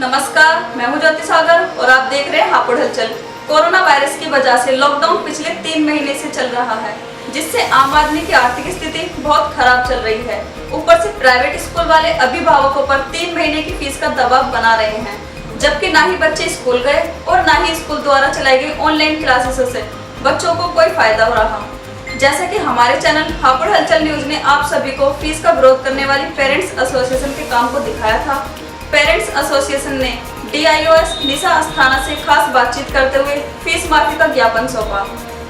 नमस्कार, मैं हूं ज्योति सागर और आप देख रहे हैं हापुड़ हलचल। कोरोना वायरस की वजह से लॉकडाउन पिछले 3 महीने से चल रहा है, जिससे आम आदमी की आर्थिक स्थिति बहुत खराब चल रही है। ऊपर से प्राइवेट स्कूल वाले अभिभावकों पर 3 महीने की फीस का दबाव बना रहे हैं, जबकि ना ही बच्चे स्कूल गए और ना ही स्कूल द्वारा चलाई गई ऑनलाइन क्लासेस से बच्चों को कोई फायदा हो रहा। जैसा कि हमारे चैनल हापुड़ हलचल न्यूज ने आप सभी को फीस का विरोध करने वाली पेरेंट्स एसोसिएशन के काम को दिखाया था। पेरेंट्स एसोसिएशन ने DIOS निशा अस्थाना से खास बातचीत करते हुए फीस माफी का ज्ञापन सौंपा।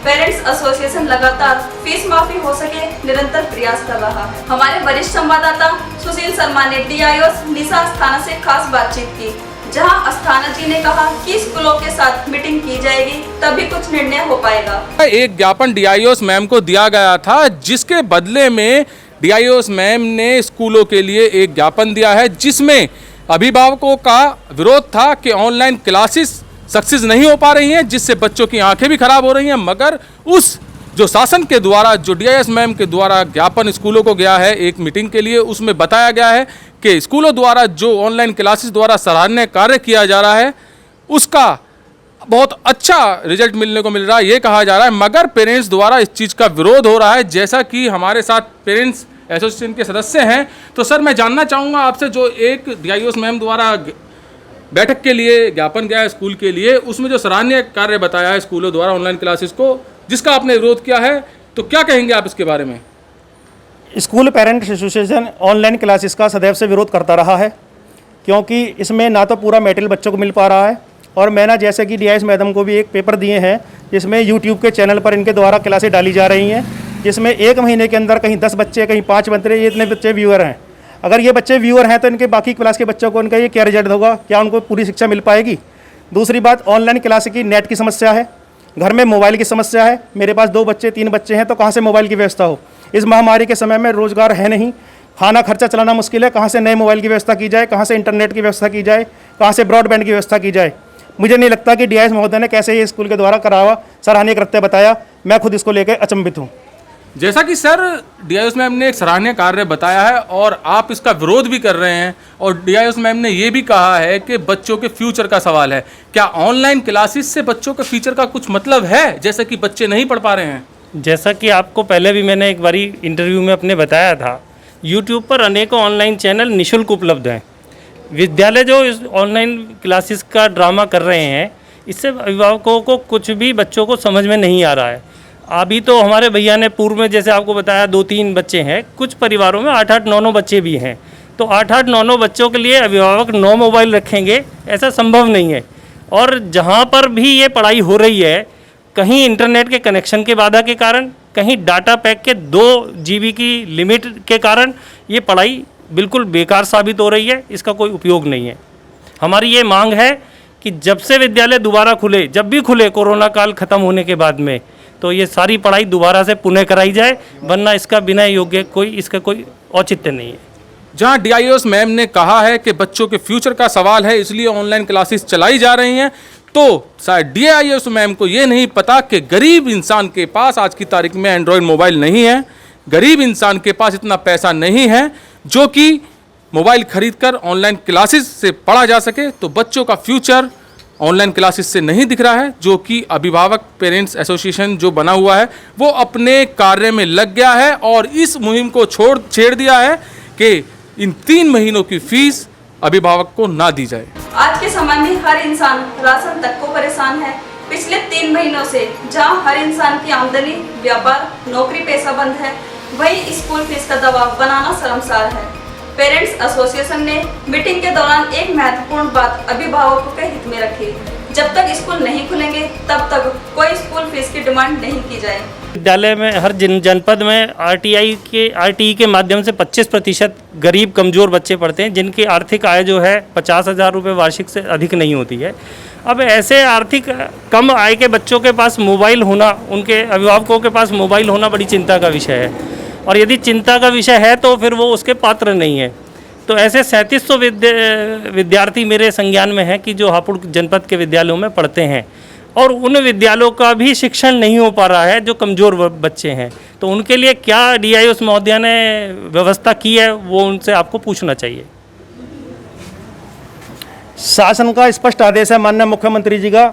पेरेंट्स एसोसिएशन लगातार फीस माफी हो सके निरंतर प्रयास कर रहा है। हमारे वरिष्ठ संवाददाता सुशील शर्मा ने DIOS निशा अस्थाना से खास बातचीत की, जहां अस्थाना जी ने कहा कि स्कूलों के साथ मीटिंग की जाएगी, तभी कुछ निर्णय हो पाएगा। एक ज्ञापन DIOS मैम को दिया गया था, जिसके बदले में DIOS मैम ने स्कूलों के लिए एक ज्ञापन दिया है, जिसमें अभिभावकों का विरोध था कि ऑनलाइन क्लासेस सक्सेस नहीं हो पा रही हैं, जिससे बच्चों की आंखें भी खराब हो रही हैं। मगर उस जो शासन के द्वारा, जो DIOS मैम के द्वारा ज्ञापन स्कूलों को गया है एक मीटिंग के लिए, उसमें बताया गया है कि स्कूलों द्वारा जो ऑनलाइन क्लासेस द्वारा सराहनीय कार्य किया जा रहा है, उसका बहुत अच्छा रिजल्ट मिलने को मिल रहा है, ये कहा जा रहा है। मगर पेरेंट्स द्वारा इस चीज़ का विरोध हो रहा है। जैसा कि हमारे साथ पेरेंट्स एसोसिएशन के सदस्य हैं, तो सर मैं जानना चाहूँगा आपसे, जो एक DIOS मैम द्वारा बैठक के लिए ज्ञापन गया है स्कूल के लिए, उसमें जो सराहनीय कार्य बताया है स्कूलों द्वारा ऑनलाइन क्लासेस को, जिसका आपने विरोध किया है, तो क्या कहेंगे आप इसके बारे में? School parents association online classes का सदैव से विरोध करता रहा है, क्योंकि इसमें ना तो पूरा मटेरियल बच्चों को मिल पा रहा है, और मैंने जैसे कि DIOS मैडम को भी एक पेपर दिए हैं, जिसमें YouTube के चैनल पर इनके द्वारा क्लासेस डाली जा रही हैं, जिसमें 1 महीने के अंदर कहीं 10 बच्चे, कहीं 5 बच्चे, ये इतने बच्चे व्यूअर हैं। अगर ये बच्चे व्यूअर हैं तो इनके बाकी क्लास के बच्चों को इनका ये क्या रिजल्ट होगा, क्या उनको पूरी शिक्षा मिल पाएगी? दूसरी बात, ऑनलाइन क्लास की नेट की समस्या है, घर में मोबाइल की समस्या है। मेरे पास 2 बच्चे 3 बच्चे हैं, तो कहाँ से मोबाइल की व्यवस्था हो? इस महामारी के समय में रोजगार है नहीं, खाना खर्चा चलाना मुश्किल है, कहाँ से नए मोबाइल की व्यवस्था की जाए, कहाँ से इंटरनेट की व्यवस्था की जाए, कहाँ से ब्रॉडबैंड की व्यवस्था की जाए? मुझे नहीं लगता कि DIOS महोदय ने कैसे ये स्कूल के द्वारा करावा सराहनीय कृत्य बताया। मैं खुद इसको लेकर अचंभित हूँ। जैसा कि सर DIOS मैम ने एक सराहनीय कार्य बताया है और आप इसका विरोध भी कर रहे हैं, और DIOS मैम ने ये भी कहा है कि बच्चों के फ्यूचर का सवाल है। क्या ऑनलाइन क्लासेस से बच्चों के फ्यूचर का कुछ मतलब है, जैसे कि बच्चे नहीं पढ़ पा रहे हैं? जैसा कि आपको पहले भी मैंने एक बारी इंटरव्यू में अपने बताया था, YouTube पर अनेकों ऑनलाइन चैनल निःशुल्क उपलब्ध हैं। विद्यालय जो इस ऑनलाइन क्लासेस का ड्रामा कर रहे हैं, इससे अभिभावकों को कुछ भी बच्चों को समझ में नहीं आ रहा है। अभी तो हमारे भैया ने पूर्व में जैसे आपको बताया 2-3 बच्चे हैं, कुछ परिवारों में 8-8, 9-9 बच्चे भी हैं। तो 8-8, 9-9 बच्चों के लिए अभिभावक 9 मोबाइल रखेंगे, ऐसा संभव नहीं है। और जहाँ पर भी ये पढ़ाई हो रही है, कहीं इंटरनेट के कनेक्शन के बाधा के कारण, कहीं डाटा पैक के 2 GB की लिमिट के कारण ये पढ़ाई बिल्कुल बेकार साबित हो रही है। इसका कोई उपयोग नहीं है। हमारी ये मांग है कि जब से विद्यालय दोबारा खुले, जब भी खुले कोरोना काल ख़त्म होने के बाद में, तो ये सारी पढ़ाई दोबारा से पुनः कराई जाए, वरना इसका बिना योग्य इसका कोई औचित्य नहीं है। जहां DIOS मैम ने कहा है कि बच्चों के फ्यूचर का सवाल है, इसलिए ऑनलाइन क्लासेस चलाई जा रही हैं, तो शायद DIOS मैम को ये नहीं पता कि गरीब इंसान के पास आज की तारीख में एंड्रॉयड मोबाइल नहीं है। गरीब इंसान के पास इतना पैसा नहीं है जो कि मोबाइल खरीदकर ऑनलाइन क्लासेस से पढ़ा जा सके। तो बच्चों का फ्यूचर ऑनलाइन क्लासेस से नहीं दिख रहा है, जो कि अभिभावक पेरेंट्स एसोसिएशन जो बना हुआ है वो अपने कार्य में लग गया है और इस मुहिम को छेड़ दिया है कि इन 3 महीनों की फीस अभिभावक को ना दी जाए। आज के समय में हर इंसान राशन तक को परेशान है। पिछले 3 महीनों से जहां हर इंसान की आमदनी, व्यापार, नौकरी पेशा बंद है, वहीं स्कूल फीस का दबाव बनाना शर्मसार है। पेरेंट्स एसोसिएशन ने मीटिंग के दौरान एक महत्वपूर्ण बात अभिभावकों के हित में रखी। जब तक स्कूल नहीं खुलेंगे तब तक कोई स्कूल फीस की डिमांड नहीं की जाए। विद्यालय में हर जनपद में RTE के माध्यम से 25% गरीब कमज़ोर बच्चे पढ़ते हैं, जिनकी आर्थिक आय जो है 50,000 रुपये वार्षिक से अधिक नहीं होती है। अब ऐसे आर्थिक कम आय के बच्चों के पास मोबाइल होना, उनके अभिभावकों के पास मोबाइल होना बड़ी चिंता का विषय है, और यदि चिंता का विषय है तो फिर वो उसके पात्र नहीं है। तो ऐसे 3700 विद्यार्थी मेरे संज्ञान में हैं कि जो हापुड़ जनपद के विद्यालयों में पढ़ते हैं, और उन विद्यालयों का भी शिक्षण नहीं हो पा रहा है जो कमज़ोर बच्चे हैं। तो उनके लिए क्या DIOS महोदया ने व्यवस्था की है, वो उनसे आपको पूछना चाहिए। शासन का स्पष्ट आदेश है माननीय मुख्यमंत्री जी का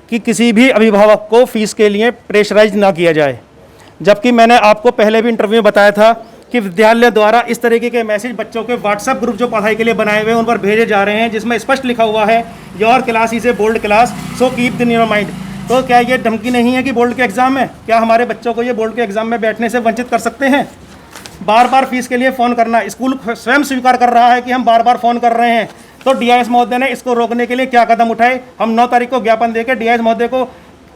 कि किसी भी अभिभावक को फीस के लिए प्रेशराइज ना किया जाए। जबकि मैंने आपको पहले भी इंटरव्यू में बताया था कि विद्यालय द्वारा इस तरीके के मैसेज बच्चों के व्हाट्सएप ग्रुप जो पढ़ाई के लिए बनाए हुए हैं उन पर भेजे जा रहे हैं, जिसमें स्पष्ट लिखा हुआ है your class is a board class so keep in your mind. तो क्या ये धमकी नहीं है कि बोर्ड के एग्ज़ाम है? क्या हमारे बच्चों को ये बोर्ड के एग्ज़ाम में बैठने से वंचित कर सकते हैं? बार बार फीस के लिए फ़ोन करना, स्कूल स्वयं स्वीकार कर रहा है कि हम बार बार फ़ोन कर रहे हैं। तो DIS महोदय ने इसको रोकने के लिए क्या कदम उठाए? हम 9 तारीख को ज्ञापन देकर DIS महोदय को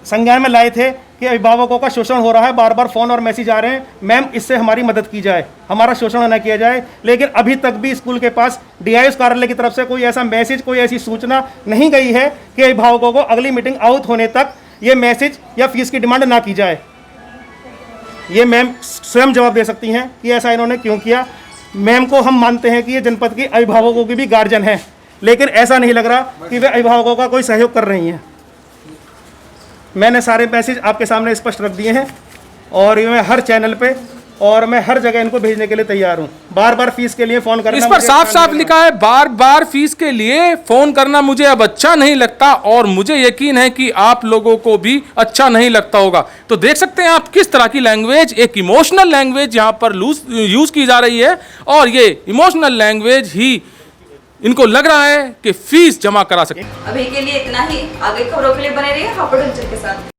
संज्ञान में लाए थे कि अभिभावकों का शोषण हो रहा है, बार बार फ़ोन और मैसेज आ रहे हैं, मैम इससे हमारी मदद की जाए, हमारा शोषण न किया जाए। लेकिन अभी तक भी स्कूल के पास DIS कार्यालय की तरफ से कोई ऐसा मैसेज, कोई ऐसी सूचना नहीं गई है कि अभिभावकों को अगली मीटिंग आउट होने तक ये मैसेज या फीस की डिमांड ना की जाए। ये मैम स्वयं जवाब दे सकती हैं कि ऐसा इन्होंने क्यों किया। मैम को हम मानते हैं कि ये जनपद की अभिभावकों की भी गार्जियन है, लेकिन ऐसा नहीं लग रहा कि वे अभिभावकों का कोई सहयोग कर रही हैं। मैंने सारे मैसेज आपके सामने स्पष्ट रख दिए हैं और ये मैं हर चैनल पे और मैं हर जगह इनको भेजने के लिए तैयार हूँ। बार बार फीस के लिए फ़ोन करना, इस पर साफ साफ लिखा है बार बार फीस के लिए फ़ोन करना मुझे अब अच्छा नहीं लगता, और मुझे यकीन है कि आप लोगों को भी अच्छा नहीं लगता होगा। तो देख सकते हैं आप किस तरह की लैंग्वेज, एक इमोशनल लैंग्वेज यहाँ पर यूज़ की जा रही है, और ये इमोशनल लैंग्वेज ही इनको लग रहा है कि फीस जमा करा सके। अभी के लिए इतना ही। आगे खबरों के लिए बने रहिए हापुड़ हलचल के साथ।